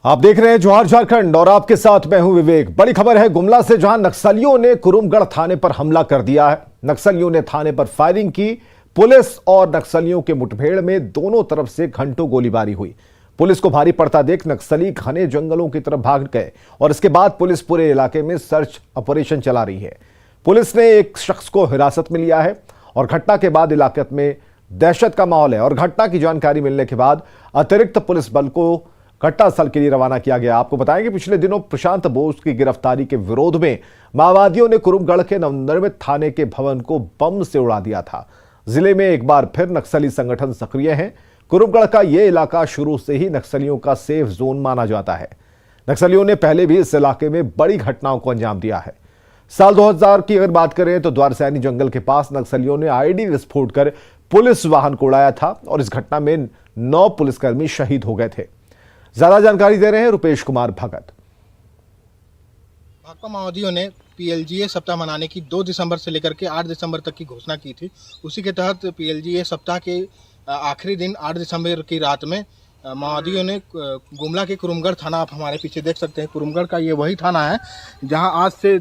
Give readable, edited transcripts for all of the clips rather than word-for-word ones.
आप देख रहे हैं जोहार झारखंड और आपके साथ मैं हूं विवेक। बड़ी खबर है गुमला से, जहां नक्सलियों ने कुरुमगढ़ थाने पर हमला कर दिया है। नक्सलियों ने थाने पर फायरिंग की। पुलिस और नक्सलियों के मुठभेड़ में दोनों तरफ से घंटों गोलीबारी हुई। पुलिस को भारी पड़ता देख नक्सली घने जंगलों की तरफ भाग गए और इसके बाद पुलिस पूरे इलाके में सर्च ऑपरेशन चला रही है। पुलिस ने एक शख्स को हिरासत में लिया है और घटना के बाद इलाके में दहशत का माहौल है और घटना की जानकारी मिलने के बाद अतिरिक्त पुलिस बल को घटनास्थल के लिए रवाना किया गया। आपको बताएं कि पिछले दिनों प्रशांत बोस की गिरफ्तारी के विरोध में माओवादियों ने कुरुमगढ़ के नवनिर्मित थाने के भवन को बम से उड़ा दिया था। जिले में एक बार फिर नक्सली संगठन सक्रिय हैं। कुरुमगढ़ का यह इलाका शुरू से ही नक्सलियों का सेफ जोन माना जाता है। नक्सलियों ने पहले भी इस इलाके में बड़ी घटनाओं को अंजाम दिया है। साल 2000 की अगर बात करें तो द्वारसैनी जंगल के पास नक्सलियों ने आईडी विस्फोट कर पुलिस वाहन को उड़ाया था और इस घटना में 9 पुलिसकर्मी शहीद हो गए थे। ज्यादा जानकारी दे रहे हैं रुपेश कुमार भगत। भाकपा माओवादियों ने पीएलजीए सप्ताह मनाने की 2 दिसंबर से लेकर के 8 दिसंबर तक की घोषणा की थी। उसी के तहत पीएलजीए सप्ताह के आखिरी दिन 8 दिसंबर की रात में माओवादियों ने गुमला के कुरुमगढ़ थाना, आप हमारे पीछे देख सकते हैं, कुरुमगढ़ का ये वही थाना है जहां आज से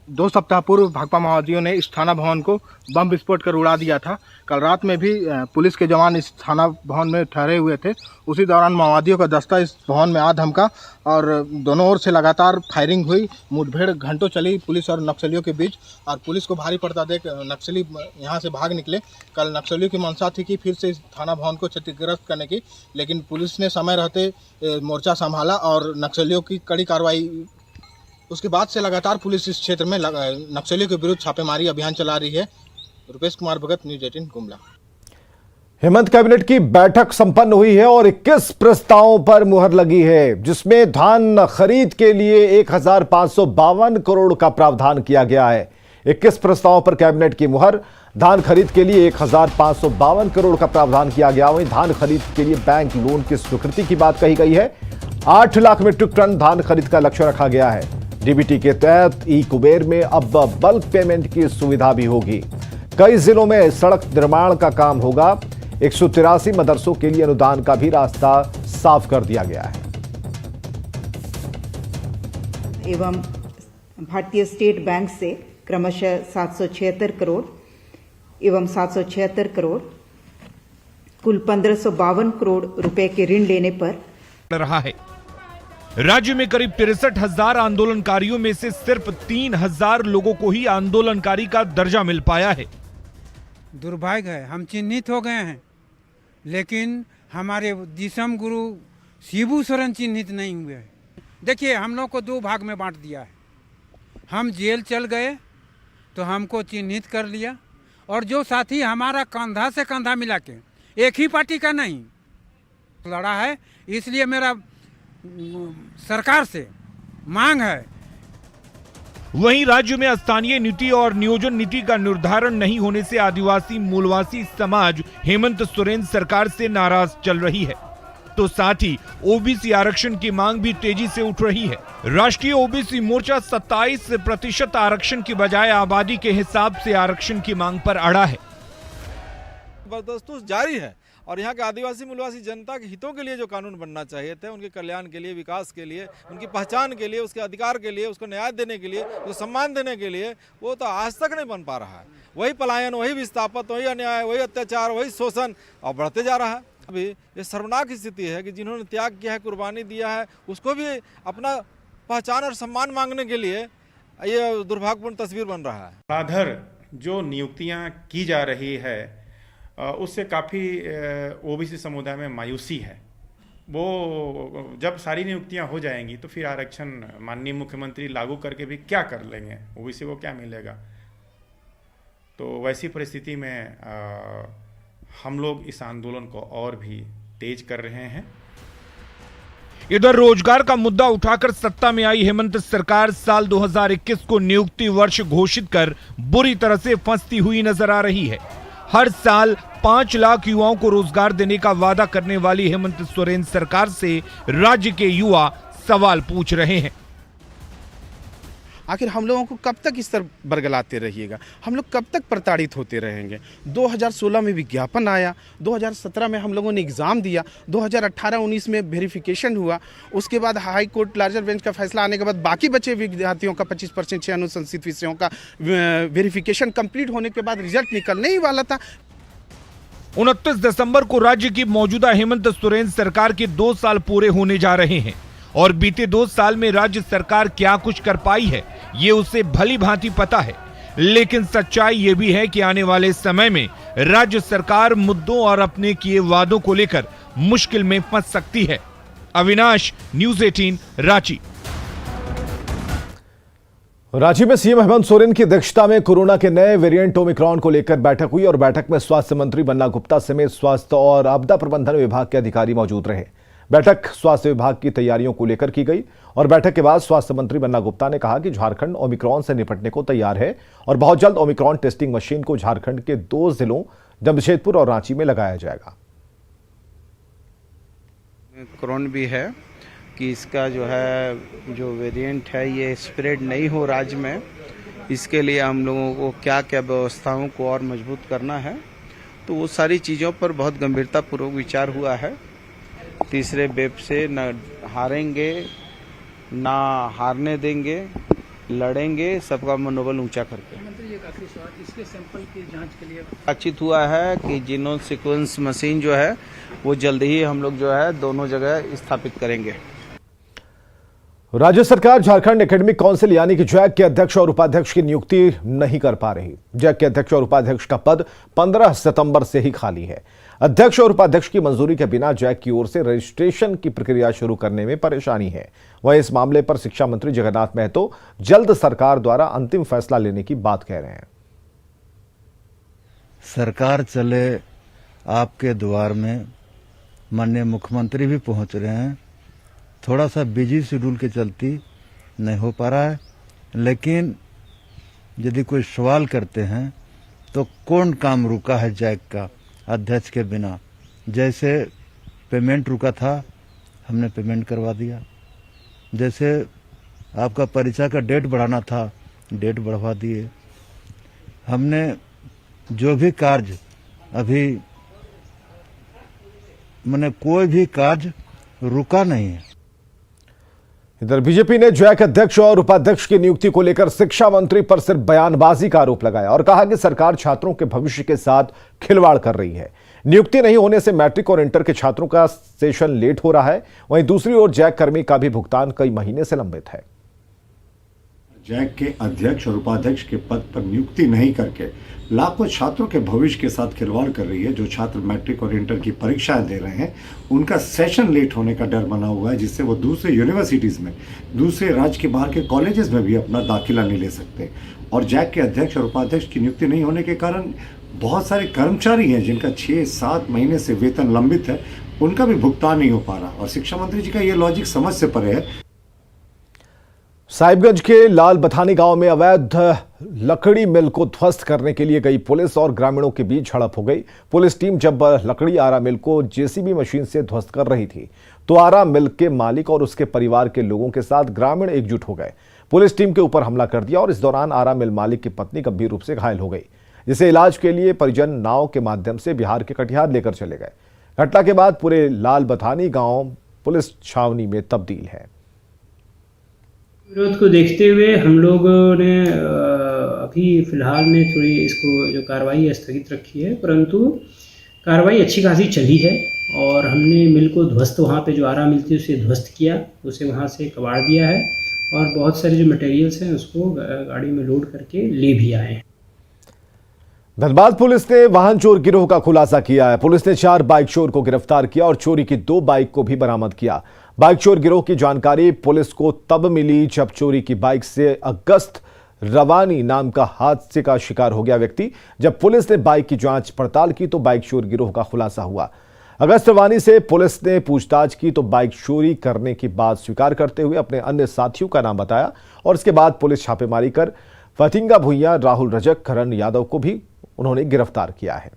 2 सप्ताह पूर्व भाकपा माओवादियों ने इस थाना भवन को बम विस्फोट कर उड़ा दिया था। कल रात में भी पुलिस के जवान इस थाना भवन में ठहरे हुए थे। उसी दौरान माओवादियों का दस्ता इस भवन में आ धमका और दोनों ओर से लगातार फायरिंग हुई। मुठभेड़ घंटों चली पुलिस और नक्सलियों के बीच और पुलिस को भारी पड़ता देख नक्सली यहां से भाग निकले। कल नक्सलियों की मंशा थी कि फिर से इस थाना भवन को क्षतिग्रस्त करने की, लेकिन पुलिस ने समय रहते मोर्चा संभाला और नक्सलियों की कड़ी कार्रवाई, उसके बाद से लगातार पुलिस इस क्षेत्र में नक्सलियों के विरुद्ध छापेमारी अभियान चला रही है। रुपेश कुमार भगत, न्यूज़ 18 गुमला। हेमंत कैबिनेट की बैठक संपन्न हुई है और 21 प्रस्तावों पर मुहर लगी है, जिसमें धान खरीद के लिए 1552 करोड़ का प्रावधान किया गया है। 21 प्रस्तावों पर कैबिनेट की मुहर। धान खरीद के लिए 1552 करोड़ का प्रावधान किया गया। वहीं धान खरीद के लिए बैंक लोन की स्वीकृति की बात कही गई है। 8 लाख मीट्रिक टन धान खरीद का लक्ष्य रखा गया है। डीबीटी के तहत ई कुबेर में अब बल्क पेमेंट की सुविधा भी होगी। कई जिलों में सड़क निर्माण का काम होगा। 183 मदरसों के लिए अनुदान का भी रास्ता साफ कर दिया गया है। एवं भारतीय स्टेट बैंक से क्रमशः 776 करोड़ एवं 776 करोड़ कुल 1552 करोड़ रुपए के ऋण लेने पर रहा है। राज्य में करीब 63,000 आंदोलनकारियों में से सिर्फ 3,000 लोगों को ही आंदोलनकारी का दर्जा मिल पाया है। दुर्भाग्य है, हम चिन्हित हो गए हैं, लेकिन हमारे दिसम गुरु शिबू सोरेन चिन्हित नहीं हुए हैं। देखिए, हम लोग को 2 भाग में बांट दिया है। हम जेल चल गए तो हमको चिन्हित कर लिया, और जो साथी हमारा कंधा से कंधा मिला के एक ही पार्टी का नहीं लड़ा है, इसलिए मेरा सरकार से मांग है। वहीं राज्य में स्थानीय नीति और नियोजन नीति का निर्धारण नहीं होने से आदिवासी मूलवासी समाज हेमंत सोरेन सरकार से नाराज चल रही है, तो साथ ही ओबीसी आरक्षण की मांग भी तेजी से उठ रही है। राष्ट्रीय ओबीसी मोर्चा 27% आरक्षण की बजाय आबादी के हिसाब से आरक्षण की मांग पर अड़ा है। जबरदस्त जारी है और यहाँ के आदिवासी मूलवासी जनता के हितों के लिए जो कानून बनना चाहिए थे, उनके कल्याण के लिए, विकास के लिए, उनकी पहचान के लिए, उसके अधिकार के लिए, उसको न्याय देने के लिए, उसको सम्मान देने के लिए, वो तो आज तक नहीं बन पा रहा है। वही पलायन, वही विस्थापित, वही अन्याय, वही अत्याचार, वही शोषण और बढ़ते जा रहा है। अभी ये शर्मनाक स्थिति है कि जिन्होंने त्याग किया है, कुर्बानी दिया है, उसको भी अपना पहचान और सम्मान मांगने के लिए ये दुर्भाग्यपूर्ण तस्वीर बन रहा है। धड़ाधड़ जो नियुक्तियाँ की जा रही है उससे काफ़ी ओबीसी समुदाय में मायूसी है। वो जब सारी नियुक्तियां हो जाएंगी तो फिर आरक्षण माननीय मुख्यमंत्री लागू करके भी क्या कर लेंगे, ओबीसी को क्या मिलेगा। तो वैसी परिस्थिति में हम लोग इस आंदोलन को और भी तेज कर रहे हैं। इधर रोजगार का मुद्दा उठाकर सत्ता में आई हेमंत सरकार साल 2021 को नियुक्ति वर्ष घोषित कर बुरी तरह से फंसती हुई नजर आ रही है। हर साल 5 लाख युवाओं को रोजगार देने का वादा करने वाली हेमंत सोरेन सरकार से राज्य के युवा सवाल पूछ रहे हैं। आखिर हम लोगों को कब तक इस तरह बरगलाते रहिएगा, हम लोग कब तक प्रताड़ित होते रहेंगे। 2016 में विज्ञापन आया, 2017 में हम लोगों ने एग्ज़ाम दिया, 2018-19 में वेरिफिकेशन हुआ, उसके बाद हाई कोर्ट लार्जर बेंच का फैसला आने के बाद बाकी बचे विद्यार्थियों का 25% 6 अनुशंसित विषयों का वेरिफिकेशन कंप्लीट होने के बाद रिजल्ट निकलने ही वाला था। 29 दिसंबर को राज्य की मौजूदा हेमंत सोरेन सरकार के 2 साल पूरे होने जा रहे हैं और बीते 2 साल में राज्य सरकार क्या कुछ कर पाई है ये उसे भली भांति पता है। लेकिन सच्चाई ये भी है कि आने वाले समय में राज्य सरकार मुद्दों और अपने किए वादों को लेकर मुश्किल में फंस सकती है। अविनाश, न्यूज़ 18, रांची। रांची में सीएम हेमंत सोरेन की अध्यक्षता में कोरोना के नए वेरिएंट ओमिक्रॉन को लेकर बैठक हुई और बैठक में स्वास्थ्य मंत्री बन्ना गुप्ता समेत स्वास्थ्य और आपदा प्रबंधन विभाग के अधिकारी मौजूद रहे। बैठक स्वास्थ्य विभाग की तैयारियों को लेकर की गई और बैठक के बाद स्वास्थ्य मंत्री बन्ना गुप्ता ने कहा कि झारखंड ओमिक्रॉन से निपटने को तैयार है और बहुत जल्द ओमिक्रॉन टेस्टिंग मशीन को झारखंड के 2 जिलों जमशेदपुर और रांची में लगाया जाएगा। ओमिक्रॉन भी है कि इसका जो वेरिएंट है ये स्प्रेड नहीं हो राज्य में, इसके लिए हम लोगों को क्या क्या व्यवस्थाओं को और मजबूत करना है, तो वो सारी चीज़ों पर बहुत गंभीरतापूर्वक विचार हुआ है। तीसरे वेव से न हारेंगे ना हारने देंगे, लड़ेंगे, सबका मनोबल ऊंचा करके। इसके सैंपल की जांच के लिए बातचीत हुआ है कि जीनोम सीक्वेंस मशीन जो है वो जल्द ही हम लोग दोनों जगह स्थापित करेंगे। राज्य सरकार झारखंड एकेडमिक काउंसिल यानी कि जैक के अध्यक्ष और उपाध्यक्ष की नियुक्ति नहीं कर पा रही। जैक के अध्यक्ष और उपाध्यक्ष का पद 15 सितंबर से ही खाली है। अध्यक्ष और उपाध्यक्ष की मंजूरी के बिना जैक की ओर से रजिस्ट्रेशन की प्रक्रिया शुरू करने में परेशानी है। वहीं इस मामले पर शिक्षा मंत्री जगन्नाथ महतो जल्द सरकार द्वारा अंतिम फैसला लेने की बात कह रहे हैं। सरकार चले आपके द्वार में, माननीय मुख्यमंत्री भी पहुंच रहे हैं। थोड़ा सा बिजी शेड्यूल के चलती नहीं हो पा रहा है, लेकिन यदि कोई सवाल करते हैं तो कौन काम रुका है जैक का अध्यक्ष के बिना। जैसे पेमेंट रुका था, हमने पेमेंट करवा दिया। जैसे आपका परीक्षा का डेट बढ़ाना था, डेट बढ़वा दिए। हमने जो भी कार्य अभी मैंने कोई भी कार्य रुका नहीं है। इधर बीजेपी ने जैक अध्यक्ष और उपाध्यक्ष की नियुक्ति को लेकर शिक्षा मंत्री पर सिर्फ बयानबाजी का आरोप लगाया और कहा कि सरकार छात्रों के भविष्य के साथ खिलवाड़ कर रही है। नियुक्ति नहीं होने से मैट्रिक और इंटर के छात्रों का सेशन लेट हो रहा है। वहीं दूसरी ओर जैक कर्मी का भी भुगतान कई महीने से लंबित है। जैक के अध्यक्ष और उपाध्यक्ष के पद पर नियुक्ति नहीं करके लाखों छात्रों के भविष्य के साथ खिलवाड़ कर रही है। जो छात्र मैट्रिक और इंटर की परीक्षाएं दे रहे हैं उनका सेशन लेट होने का डर बना हुआ है, जिससे वो दूसरे यूनिवर्सिटीज में, दूसरे राज्य के बाहर के कॉलेजेस में भी अपना दाखिला नहीं ले सकते। और जैक के अध्यक्ष और उपाध्यक्ष की नियुक्ति नहीं होने के कारण बहुत सारे कर्मचारी हैं जिनका 6-7 महीने से वेतन लंबित है, उनका भी भुगतान नहीं हो पा रहा। और शिक्षा मंत्री जी का ये लॉजिक समझ से परे है। साहिबगंज के लाल बथानी गांव में अवैध लकड़ी मिल को ध्वस्त करने के लिए गई पुलिस और ग्रामीणों के बीच झड़प हो गई। पुलिस टीम जब लकड़ी आरा मिल को जेसीबी मशीन से ध्वस्त कर रही थी तो आरा मिल के मालिक और उसके परिवार के लोगों के साथ ग्रामीण एकजुट हो गए। पुलिस टीम के ऊपर हमला कर दिया और इस दौरान आरा मिल मालिक की पत्नी गंभीर रूप से घायल हो गई, जिसे इलाज के लिए परिजन नाव के माध्यम से बिहार के कटिहार लेकर चले गए। घटना के बाद पूरे लाल बथानी गांव पुलिस छावनी में तब्दील है। विरोध को देखते हुए हम लोगों ने अभी फिलहाल में थोड़ी इसको जो कार्रवाई स्थगित रखी है, परंतु कार्रवाई अच्छी खासी चली है और हमने मिल को ध्वस्त, वहाँ पे जो आरा मिल थी उसे ध्वस्त किया, उसे वहाँ से कबाड़ दिया है और बहुत सारे जो मटेरियल्स हैं उसको गाड़ी में लोड करके ले भी आए हैं। धनबाद पुलिस ने वाहन चोर गिरोह का खुलासा किया है। पुलिस ने 4 बाइक चोर को गिरफ्तार किया और चोरी की 2 बाइक को भी बरामद किया। बाइक चोर गिरोह की जानकारी पुलिस को तब मिली जब चोरी की बाइक से अगस्त रवानी नाम का हादसे का शिकार हो गया व्यक्ति। जब पुलिस ने बाइक की जांच पड़ताल की तो बाइक चोर गिरोह का खुलासा हुआ। अगस्त रवानी से पुलिस ने पूछताछ की तो बाइक चोरी करने की बात स्वीकार करते हुए अपने अन्य साथियों का नाम बताया और इसके बाद पुलिस छापेमारी कर फतिंगा भुइया, राहुल रजक, करण यादव को भी उन्होंने गिरफ्तार किया है।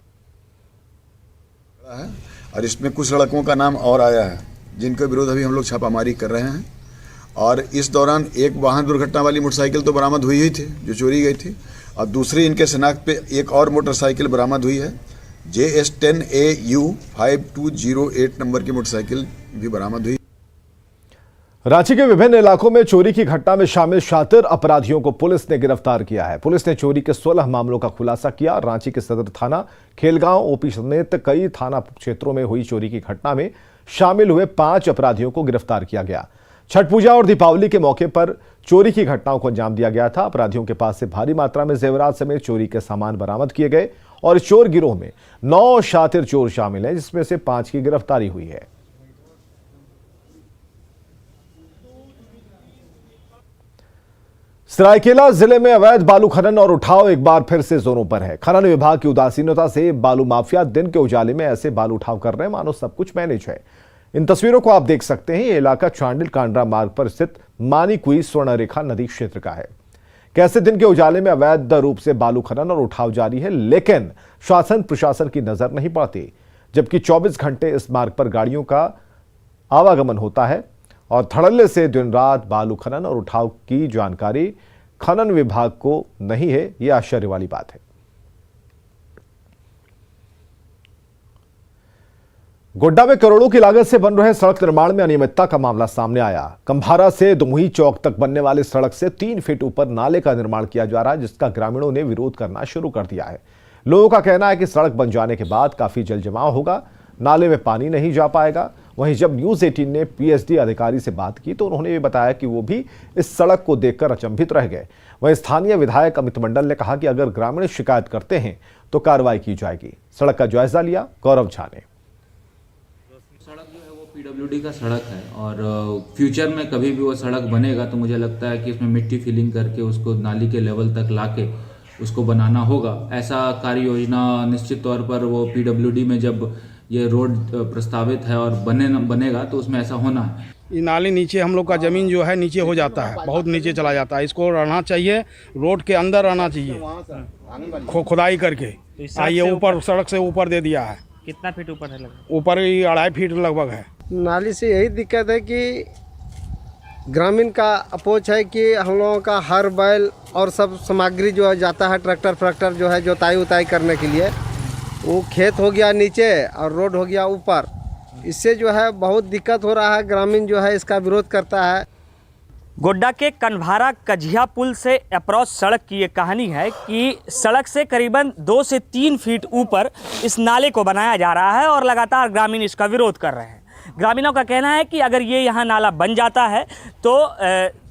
और इसमें कुछ लड़कों का नाम और आया है जिनके विरुद्ध अभी हम लोग छापामारी कर रहे हैं और इस दौरान एक वाहन दुर्घटना वाली मोटरसाइकिल तो बरामद हुई ही थी जो चोरी गई थी, और दूसरी इनके शनाख्त पे एक और मोटरसाइकिल बरामद हुई है। JS10AU 5208 नंबर की मोटरसाइकिल भी बरामद हुई। रांची के विभिन्न इलाकों में चोरी की घटना में शामिल शातिर अपराधियों को पुलिस ने गिरफ्तार किया है। पुलिस ने चोरी के 16 मामलों का खुलासा किया। रांची के सदर थाना, खेलगांव, ओपी समेत कई थाना क्षेत्रों में हुई चोरी की घटना में शामिल हुए 5 अपराधियों को गिरफ्तार किया गया। छठ पूजा और दीपावली के मौके पर चोरी की घटनाओं को अंजाम दिया गया था। अपराधियों के पास से भारी मात्रा में जेवरात समेत चोरी के सामान बरामद किए गए और इस चोर गिरोह में 9 शातिर चोर शामिल हैं, जिसमें से 5 की गिरफ्तारी हुई है। सरायकेला जिले में अवैध बालू खनन और उठाव एक बार फिर से जोरों पर है। खनन विभाग की उदासीनता से बालू माफिया दिन के उजाले में ऐसे बालू उठाव कर रहे हैं मानो सब कुछ मैनेज है। इन तस्वीरों को आप देख सकते हैं। ये इलाका चांडिल कांड्रा मार्ग पर स्थित मानिकुई स्वर्णरेखा नदी क्षेत्र का है। कैसे दिन के उजाले में अवैध रूप से बालू खनन और उठाव जारी है, लेकिन शासन प्रशासन की नजर नहीं पड़ती, जबकि 24 घंटे इस मार्ग पर गाड़ियों का आवागमन होता है और धड़ल्ले से दिन रात बालू खनन और उठाव की जानकारी खनन विभाग को नहीं है। यह आश्चर्य वाली बात है। गोड्डा में करोड़ों की लागत से बन रहे सड़क निर्माण में अनियमितता का मामला सामने आया। कंभारा से दुमुही चौक तक बनने वाली सड़क से 3 फीट ऊपर नाले का निर्माण किया जा रहा है, जिसका ग्रामीणों ने विरोध करना शुरू कर दिया है। लोगों का कहना है कि सड़क बन जाने के बाद काफी जल जमाव होगा, नाले में पानी नहीं जा पाएगा। वहीं जब न्यूज 18 ने पीएचडी अधिकारी से बात की तो उन्होंने ये बताया कि वो भी इस सड़क को देखकर अचंभित रह गए। वहीं स्थानीय विधायक अमित मंडल ने कहा कि अगर ग्रामीण शिकायत करते हैं तो कार्रवाई की जाएगी। सड़क का जायजा लिया गौरव झा ने। सड़क जो है वो पीडब्ल्यूडी का सड़क है और फ्यूचर में कभी भी वो सड़क बनेगा तो मुझे लगता है कि इसमें मिट्टी फिलिंग करके उसको नाली के लेवल तक लाके उसको बनाना होगा। ऐसा कार्य योजना निश्चित तौर पर वो पीडब्ल्यूडी में जब ये रोड प्रस्तावित है और बनेगा तो उसमें ऐसा होना है। ये नाली नीचे हम लोग का ज़मीन जो है नीचे हो जाता है, बहुत नीचे चला जाता है। इसको रहना चाहिए, रोड के अंदर रहना चाहिए, खुदाई करके। ये ऊपर सड़क से ऊपर दे दिया है। कितना फीट ऊपर है? ऊपर 2.5 फीट लगभग है। नाली से यही दिक्कत है कि ग्रामीण का अपोच है कि हम लोगों का हर बैल और सब सामग्री जो है जाता है, ट्रैक्टर जो है जोताई उताई करने के लिए, वो खेत हो गया नीचे और रोड हो गया ऊपर। इससे जो है बहुत दिक्कत हो रहा है। ग्रामीण जो है इसका विरोध करता है। गोड्डा के कन्भारा कझिया पुल से अप्रोच सड़क की ये कहानी है कि सड़क से करीबन 2 से 3 फीट ऊपर इस नाले को बनाया जा रहा है और लगातार ग्रामीण इसका विरोध कर रहे हैं। ग्रामीणों का कहना है कि अगर ये यहाँ नाला बन जाता है तो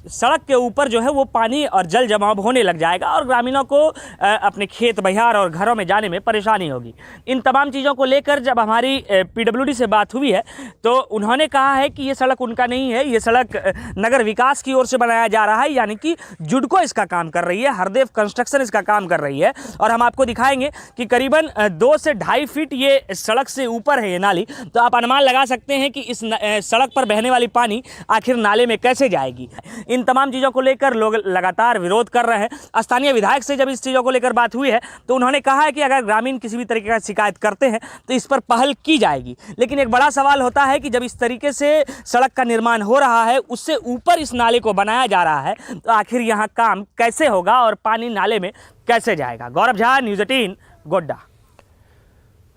सड़क के ऊपर जो है वो पानी और जल जमाव होने लग जाएगा और ग्रामीणों को अपने खेत बहियार और घरों में जाने में परेशानी होगी। इन तमाम चीज़ों को लेकर जब हमारी पीडब्ल्यूडी से बात हुई है तो उन्होंने कहा है कि ये सड़क उनका नहीं है, ये सड़क नगर विकास की ओर से बनाया जा रहा है, यानी कि जुडको इसका काम कर रही है, हरदेव कंस्ट्रक्शन इसका काम कर रही है। और हम आपको दिखाएंगे कि करीबन 2 से 2.5 फीट ये सड़क से ऊपर है ये नाली। तो आप अनुमान लगा सकते हैं कि इस सड़क पर बहने वाली पानी आखिर नाले में कैसे जाएगी। इन तमाम चीज़ों को लेकर लोग लगातार विरोध कर रहे हैं। स्थानीय विधायक से जब इस चीज़ों को लेकर बात हुई है तो उन्होंने कहा है कि अगर ग्रामीण किसी भी तरीके का शिकायत करते हैं तो इस पर पहल की जाएगी। लेकिन एक बड़ा सवाल होता है कि जब इस तरीके से सड़क का निर्माण हो रहा है, उससे ऊपर इस नाले को बनाया जा रहा है, तो आखिर यहाँ काम कैसे होगा और पानी नाले में कैसे जाएगा। गौरव झा, न्यूज़ 18, गोड्डा।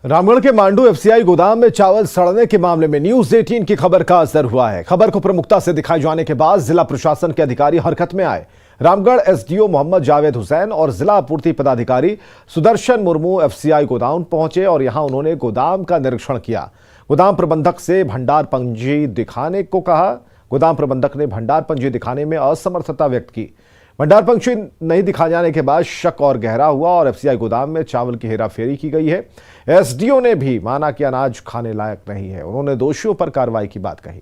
रामगढ़ के मांडू एफसीआई गोदाम में चावल सड़ने के मामले में न्यूज 18 की खबर का असर हुआ है। खबर को प्रमुखता से दिखाए जाने के बाद जिला प्रशासन के अधिकारी हरकत में आए। रामगढ़ एसडीओ मोहम्मद जावेद हुसैन और जिला आपूर्ति पदाधिकारी सुदर्शन मुर्मू एफसीआई गोदाम पहुंचे और यहां उन्होंने गोदाम का निरीक्षण किया। गोदाम प्रबंधक से भंडार पंजी दिखाने को कहा। गोदाम प्रबंधक ने भंडार पंजी दिखाने में असमर्थता व्यक्त की। भंडार पंजी नहीं दिखा जाने के बाद शक और गहरा हुआ और एफसीआई गोदाम में चावल की हेराफेरी की गई है। एसडीओ ने भी माना कि अनाज खाने लायक नहीं है। उन्होंने दोषियों पर कार्रवाई की बात कही।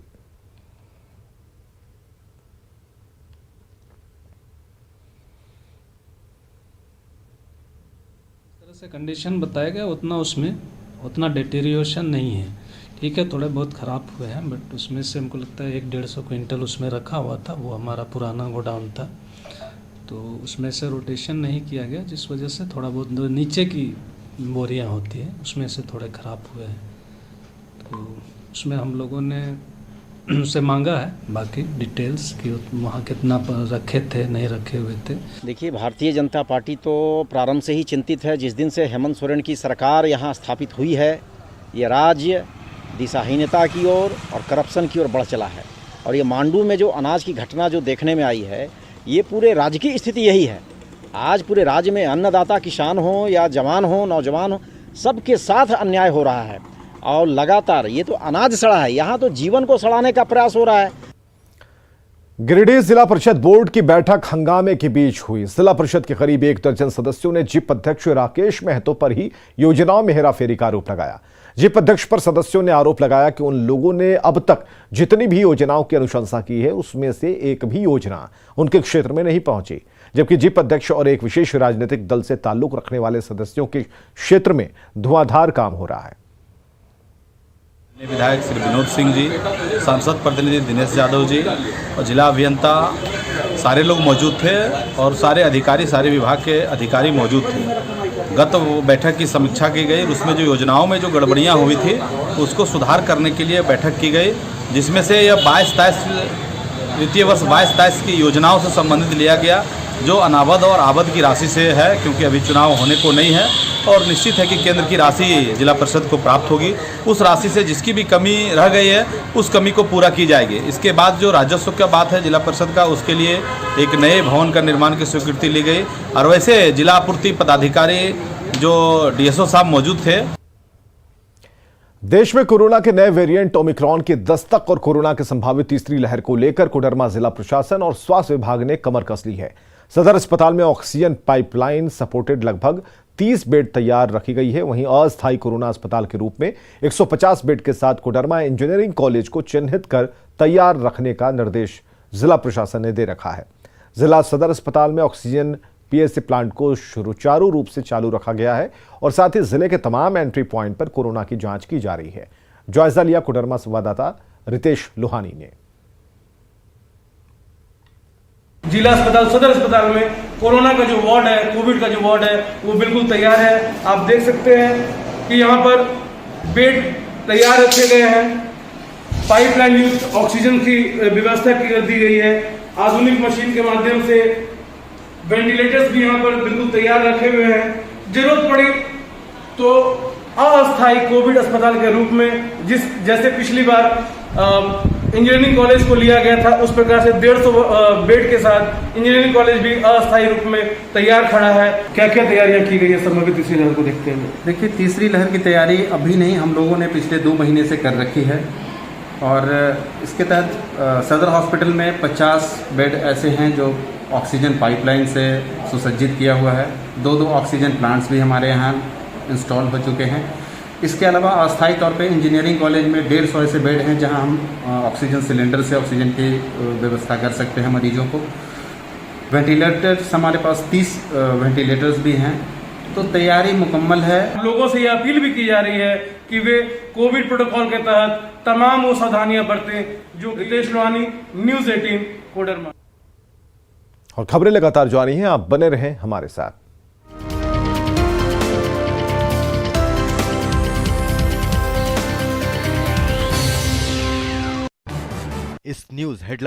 तरह से कंडीशन बताया गया उतना डिटेरियोरेशन नहीं है। ठीक है, थोड़े बहुत ख़राब हुए हैं, बट उसमें से हमको लगता है 150 क्विंटल उसमें रखा हुआ था। वो हमारा पुराना गोडाउन था, तो उसमें से रोटेशन नहीं किया गया, जिस वजह से थोड़ा बहुत नीचे की बोरियां होती हैं उसमें से थोड़े ख़राब हुए हैं। तो उसमें हम लोगों ने उनसे मांगा है बाकी डिटेल्स कि वहाँ कितना रखे थे नहीं रखे हुए थे। देखिए, भारतीय जनता पार्टी तो प्रारंभ से ही चिंतित है। जिस दिन से हेमंत सोरेन की सरकार यहाँ स्थापित हुई है, ये राज्य दिशाहीनता की ओर और करप्शन की ओर बढ़ चला है। और ये मांडू में जो अनाज की घटना जो देखने में आई है, ये पूरे राज्य की स्थिति यही है। आज पूरे राज्य में अन्नदाता किसान हो या जवान हो नौजवान हो, सबके साथ अन्याय हो रहा है। और लगातार ये तो अनाज सड़ा है, यहाँ तो जीवन को सड़ाने का प्रयास हो रहा है। गिरिडीह जिला परिषद बोर्ड की बैठक हंगामे के बीच हुई। जिला परिषद के करीब 1 दर्जन सदस्यों ने जिप अध्यक्ष राकेश महतो पर ही योजनाओं में हेराफेरी का आरोप लगाया। जिप अध्यक्ष पर सदस्यों ने आरोप लगाया कि उन लोगों ने अब तक जितनी भी योजनाओं की अनुशंसा की है, उसमें से एक भी योजना उनके क्षेत्र में नहीं पहुंची, जबकि जिप अध्यक्ष और एक विशेष राजनीतिक दल से ताल्लुक रखने वाले सदस्यों के क्षेत्र में धुआंधार काम हो रहा है। विधायक श्री विनोद सिंह जी, सांसद प्रतिनिधि दिनेश यादव जी और जिला अभियंता सारे लोग मौजूद थे और सारे अधिकारी, सारे विभाग के अधिकारी मौजूद थे। गत बैठक की समीक्षा की गई, उसमें जो योजनाओं में जो गड़बड़ियां हुई थी उसको सुधार करने के लिए बैठक की गई, जिसमें से यह 22-23 वित्तीय वर्ष 22-23 की योजनाओं से संबंधित लिया गया, जो अनाबद और आबद की राशि से है, क्योंकि अभी चुनाव होने को नहीं है और निश्चित है कि केंद्र की राशि जिला परिषद को प्राप्त होगी। उस राशि से जिसकी भी कमी रह गई है उस कमी को पूरा की जाएगी। इसके बाद जो राजस्व का बात है जिला परिषद का, उसके लिए एक नए भवन का निर्माण की स्वीकृति ली गई। और वैसे जिला आपूर्ति पदाधिकारी जो डीएसओ साहब मौजूद थे। देश में कोरोना के नए वेरिएंट ओमिक्रॉन की दस्तक और कोरोना के संभावित तीसरी लहर को लेकर कोडरमा जिला प्रशासन और स्वास्थ्य विभाग ने कमर कस ली है। सदर अस्पताल में ऑक्सीजन पाइपलाइन सपोर्टेड लगभग 30 बेड तैयार रखी गई है। वहीं अस्थायी कोरोना अस्पताल के रूप में 150 बेड के साथ कोडरमा इंजीनियरिंग कॉलेज को चिन्हित कर तैयार रखने का निर्देश जिला प्रशासन ने दे रखा है। जिला सदर अस्पताल में ऑक्सीजन पीएसए प्लांट को सुचारू रूप से चालू रखा गया है और साथ ही जिले के तमाम एंट्री पॉइंट पर कोरोना की जांच की जा रही है। जायजा लिया कोडरमा संवाददाता रितेश लोहानी ने। जिला अस्पताल सदर अस्पताल में कोरोना का जो वार्ड है, कोविड का जो वार्ड है, वो बिल्कुल तैयार है। आप देख सकते हैं कि यहाँ पर बेड तैयार रखे गए हैं, पाइपलाइन युक्त ऑक्सीजन की व्यवस्था की दी गई है। आधुनिक मशीन के माध्यम से वेंटिलेटर्स भी यहाँ पर बिल्कुल तैयार रखे हुए हैं। जरूरत पड़ी तो अस्थायी कोविड अस्पताल के रूप में जैसे पिछली बार इंजीनियरिंग कॉलेज को लिया गया था, उस प्रकार से 150 बेड के साथ इंजीनियरिंग कॉलेज भी अस्थायी रूप में तैयार खड़ा है। क्या क्या तैयारियां की गई है संभावित तीसरी लहर को देखते हुए? देखिए, तीसरी लहर की तैयारी अभी नहीं, हम लोगों ने पिछले 2 महीने से कर रखी है और इसके तहत सदर हॉस्पिटल में 50 बेड ऐसे हैं जो ऑक्सीजन पाइपलाइन से सुसज्जित किया हुआ है। 2 ऑक्सीजन प्लांट्स भी हमारे यहाँ इंस्टॉल हो चुके हैं। इसके अलावा अस्थायी तौर पे इंजीनियरिंग कॉलेज में 150 ऐसे बेड हैं जहां हम ऑक्सीजन सिलेंडर से ऑक्सीजन की व्यवस्था कर सकते हैं मरीजों को। वेंटिलेटर्स हमारे पास 30 वेंटिलेटर्स भी हैं, तो तैयारी मुकम्मल है। लोगों से यह अपील भी की जा रही है कि वे कोविड प्रोटोकॉल के तहत तमाम वो सावधानियां बरतें। जो रितेश लोहानी, न्यूज़ 18 कोडरमा। और खबरें लगातार जारी हैं, आप बने रहें हमारे साथ। इस न्यूज़ हेडलाइन